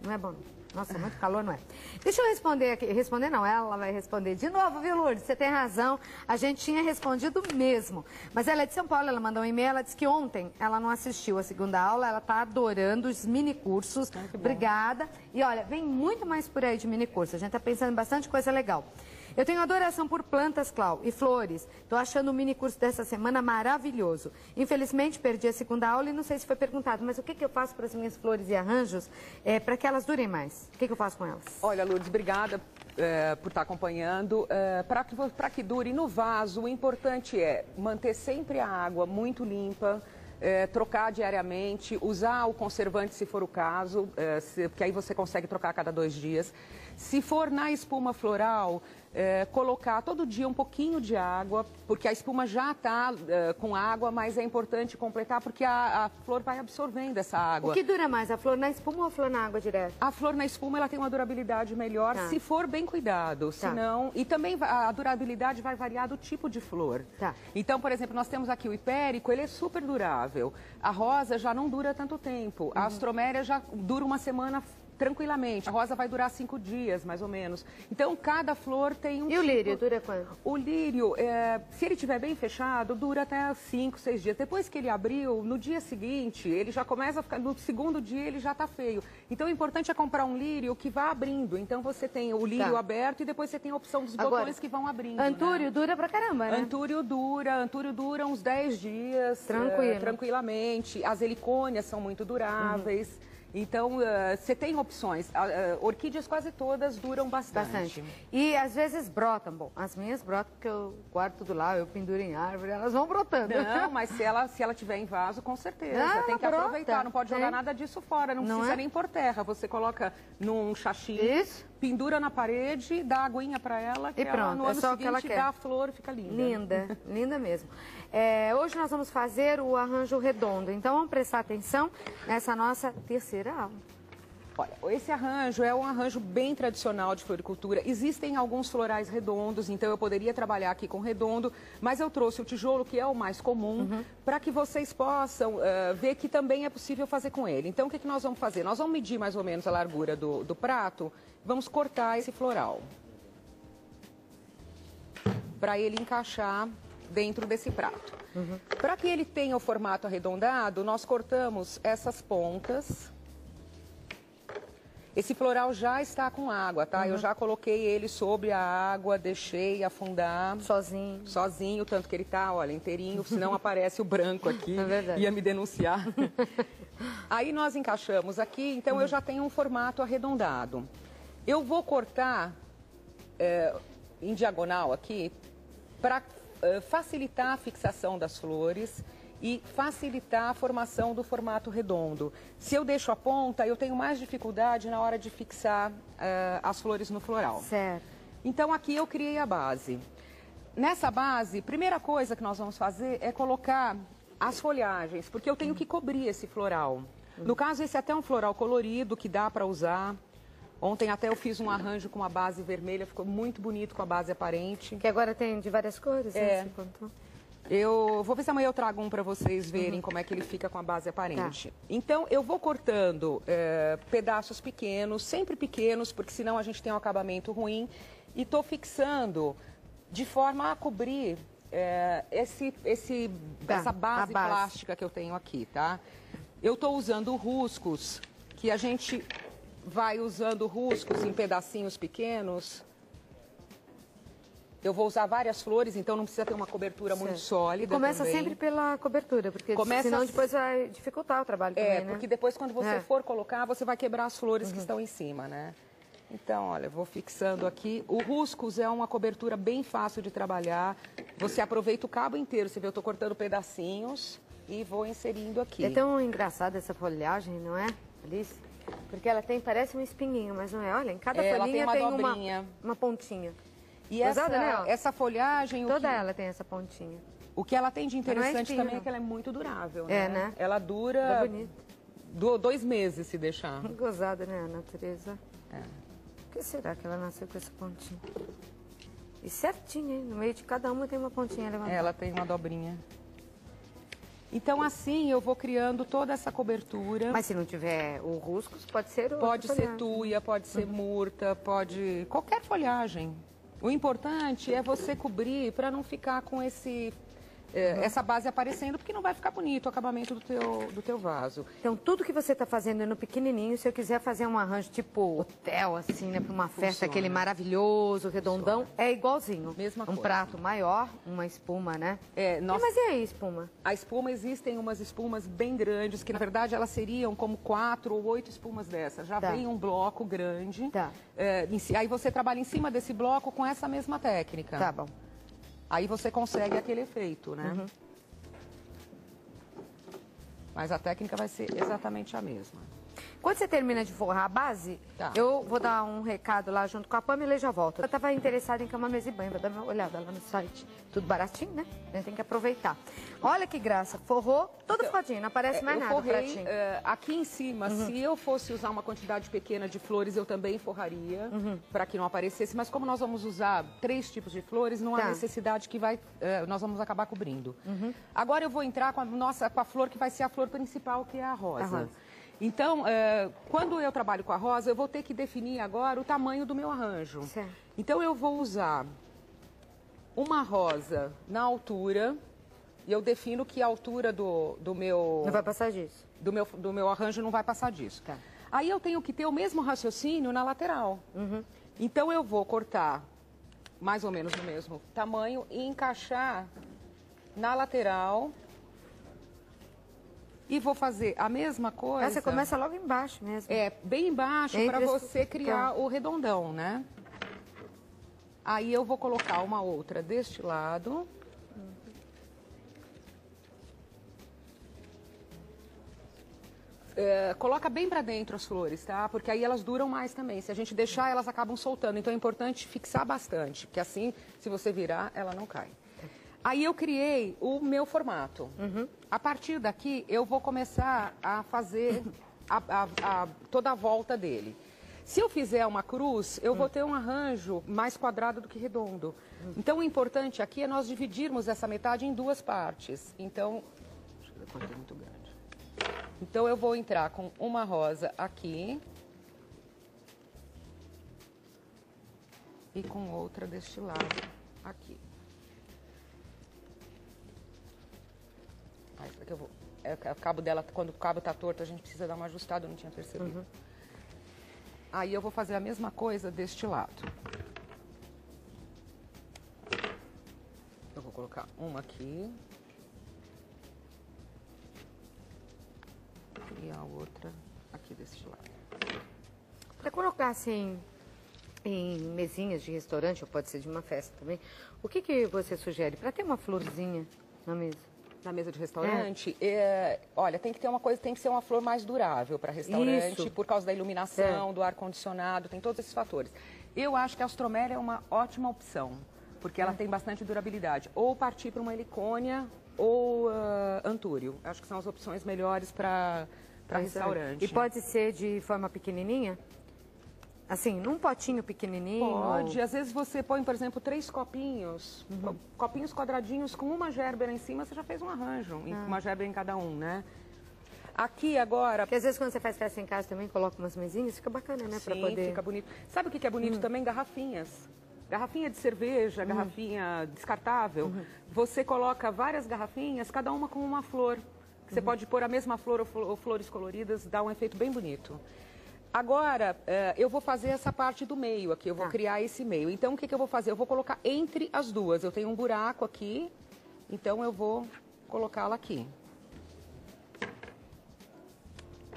Não é bom. Nossa, muito calor, não é? Deixa eu responder aqui. Responder não, ela vai responder de novo, viu, Lourdes? Você tem razão. A gente tinha respondido mesmo. Mas ela é de São Paulo, ela mandou um e-mail, ela disse que ontem ela não assistiu a segunda aula, ela tá adorando os mini cursos. Obrigada. E olha, vem muito mais por aí de mini curso. A gente tá pensando em bastante coisa legal. Eu tenho adoração por plantas, Clau, e flores. Estou achando o mini curso dessa semana maravilhoso. Infelizmente, perdi a segunda aula e não sei se foi perguntado, mas o que eu faço para as minhas flores e arranjos para que elas durem mais? O que eu faço com elas? Olha, Lourdes, obrigada por estar acompanhando. Para que dure no vaso, o importante é manter sempre a água muito limpa, trocar diariamente, usar o conservante se for o caso, porque aí você consegue trocar a cada 2 dias. Se for na espuma floral, colocar todo dia um pouquinho de água, porque a espuma já está com água, mas é importante completar porque a flor vai absorvendo essa água. O que dura mais, a flor na espuma ou a flor na água direto? A flor na espuma ela tem uma durabilidade melhor, se for bem cuidado, senão... E também a durabilidade vai variar do tipo de flor. Então, por exemplo, nós temos aqui o hipérico, ele é super durável. A rosa já não dura tanto tempo. A astroméria já dura uma semana tranquilamente. A rosa vai durar 5 dias, mais ou menos. Então, cada flor tem um tipo... E o lírio, dura quanto? O lírio, se ele estiver bem fechado, dura até 5, 6 dias. Depois que ele abriu, no dia seguinte, ele já começa a ficar... No segundo dia, ele já está feio. Então, o importante é comprar um lírio que vá abrindo. Então, você tem o lírio aberto e depois você tem a opção dos botões que vão abrindo. Antúrio dura pra caramba, né? Antúrio dura uns 10 dias. Tranquilamente. As helicônias são muito duráveis. Então, você tem opções. Orquídeas quase todas duram bastante. E às vezes brotam. Bom, as minhas brotam porque eu guardo tudo lá, eu penduro em árvore, elas vão brotando. Não, mas se ela tiver em vaso, com certeza. Tem que aproveitar, não pode jogar nada disso fora. Não precisa nem pôr terra. Você coloca num chachim, pendura na parede, dá aguinha para ela, que ela, no ano seguinte dá a flor e fica linda. Linda, linda mesmo. Hoje nós vamos fazer o arranjo redondo, então vamos prestar atenção nessa nossa terceira aula. Olha, esse arranjo é um arranjo bem tradicional de floricultura. Existem alguns florais redondos, então eu poderia trabalhar aqui com redondo, mas eu trouxe o tijolo, que é o mais comum, para que vocês possam ver que também é possível fazer com ele. Então, o que nós vamos fazer? Nós vamos medir mais ou menos a largura do prato, vamos cortar esse floral, para ele encaixar dentro desse prato. Para que ele tenha o formato arredondado, nós cortamos essas pontas. Esse floral já está com água, tá? Eu já coloquei ele sobre a água, deixei afundar. Sozinho. Sozinho, tanto que ele tá, olha, inteirinho, senão aparece o branco aqui, ia me denunciar. Aí nós encaixamos aqui, então eu já tenho um formato arredondado. Eu vou cortar em diagonal aqui, para facilitar a fixação das flores e facilitar a formação do formato redondo. Se eu deixo a ponta, eu tenho mais dificuldade na hora de fixar as flores no floral. Certo. Então, aqui eu criei a base. Nessa base, primeira coisa que nós vamos fazer é colocar as folhagens, porque eu tenho que cobrir esse floral. No caso, esse é até um floral colorido que dá para usar. Ontem até eu fiz um arranjo com uma base vermelha, ficou muito bonito com a base aparente. Que agora tem de várias cores, né? Eu vou ver se amanhã eu trago um para vocês verem como é que ele fica com a base aparente. Então, eu vou cortando pedaços pequenos, sempre pequenos, porque senão a gente tem um acabamento ruim. E estou fixando de forma a cobrir essa base plástica que eu tenho aqui, tá? Eu estou usando ruscos, que a gente vai usando ruscos em pedacinhos pequenos. Eu vou usar várias flores, então não precisa ter uma cobertura muito sólida. E começa sempre pela cobertura, porque senão depois vai dificultar o trabalho também, né? Porque depois quando você for colocar, você vai quebrar as flores que estão em cima, né? Então, olha, vou fixando aqui. O ruscos é uma cobertura bem fácil de trabalhar. Você aproveita o cabo inteiro, você vê, eu estou cortando pedacinhos e vou inserindo aqui. É tão engraçada essa folhagem, não é, Alice? Porque ela parece um espinguinho, mas não é. Olha, em cada folhinha tem uma pontinha. E essa folhagem... Toda ela tem essa pontinha. O que ela tem de interessante também é que ela é muito durável, né? Né? Ela dura 2 meses se deixar. Gozada, né, a natureza? Por que será que ela nasceu com essa pontinha? E certinho, hein? No meio de cada uma tem uma pontinha levantada. Ela tem uma dobrinha. Então, assim, eu vou criando toda essa cobertura. Mas se não tiver o ruscos, pode ser Pode ser tuia, pode ser murta, pode... qualquer folhagem. O importante é você cobrir para não ficar com essa base aparecendo, porque não vai ficar bonito o acabamento do teu vaso. Então, tudo que você está fazendo no pequenininho, se eu quiser fazer um arranjo tipo hotel, assim, né, para uma festa, aquele maravilhoso, redondão, é igualzinho. Mesma coisa. Um prato maior, uma espuma, né? Nossa... Mas e aí, espuma? A espuma, existem umas espumas bem grandes, que na verdade elas seriam como 4 ou 8 espumas dessas. Já vem um bloco grande. Aí você trabalha em cima desse bloco com essa mesma técnica. Tá bom. Aí você consegue aquele efeito, né? Mas a técnica vai ser exatamente a mesma. Quando você termina de forrar a base, eu vou dar um recado lá junto com a Pamela e já volto. Eu estava interessada em cama, mesa e banho, vou dar uma olhada lá no site. Tudo baratinho, né? A gente tem que aproveitar. Olha que graça, forrou todo forradinho, não aparece mais nada. Eu forrei aqui em cima, se eu fosse usar uma quantidade pequena de flores, eu também forraria, para que não aparecesse. Mas como nós vamos usar 3 tipos de flores, não há necessidade que nós vamos acabar cobrindo. Agora eu vou entrar com a flor que vai ser a flor principal, que é a rosa. Então, quando eu trabalho com a rosa, eu vou ter que definir agora o tamanho do meu arranjo. Certo. Então, eu vou usar uma rosa na altura, e eu defino que a altura do meu... Não vai passar disso. Do meu arranjo não vai passar disso. Aí eu tenho que ter o mesmo raciocínio na lateral. Então, eu vou cortar mais ou menos do mesmo tamanho e encaixar na lateral... E vou fazer a mesma coisa... Você começa logo embaixo mesmo. Bem embaixo, para você criar o redondão, né? Aí eu vou colocar uma outra deste lado. Coloca bem para dentro as flores, tá? Porque aí elas duram mais também. Se a gente deixar, elas acabam soltando. Então é importante fixar bastante, porque assim, se você virar, ela não cai. Aí eu criei o meu formato. A partir daqui, eu vou começar a fazer toda a volta dele. Se eu fizer uma cruz, eu vou ter um arranjo mais quadrado do que redondo. Então, o importante aqui é nós dividirmos essa metade em 2 partes. Então, deixa eu ver quanto é muito grande. Então, eu vou entrar com uma rosa aqui. E com outra deste lado aqui. Porque eu vou, o cabo dela, quando o cabo está torto, a gente precisa dar uma ajustada, eu não tinha percebido. Aí eu vou fazer a mesma coisa deste lado. Eu vou colocar uma aqui. E a outra aqui deste lado. Para colocar assim em mesinhas de restaurante, ou pode ser de uma festa também, o que você sugere para ter uma florzinha na mesa? Na mesa de restaurante, olha, tem que ter uma coisa, tem que ser uma flor mais durável para restaurante, por causa da iluminação, do ar-condicionado, tem todos esses fatores. Eu acho que a Astromélia é uma ótima opção, porque ela tem bastante durabilidade. Ou partir para uma helicônia ou antúrio. Acho que são as opções melhores para restaurante. E pode ser de forma pequenininha? Assim, num potinho pequenininho? Pode. Às vezes você põe, por exemplo, 3 copinhos, copinhos quadradinhos com uma gérbera em cima, você já fez um arranjo, uma gérbera em cada um, né? Aqui agora... Porque às vezes quando você faz festa em casa também, coloca umas mesinhas, fica bacana, né? Sim, poder... fica bonito. Sabe o que é bonito também? Garrafinhas. Garrafinha de cerveja, garrafinha descartável. Você coloca várias garrafinhas, cada uma com uma flor. Você pode pôr a mesma flor ou flores coloridas, dá um efeito bem bonito. Agora, eu vou fazer essa parte do meio aqui, eu vou criar esse meio. Então, o que eu vou fazer? Eu vou colocar entre as duas. Eu tenho um buraco aqui, então eu vou colocá-la aqui.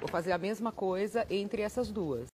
Vou fazer a mesma coisa entre essas duas.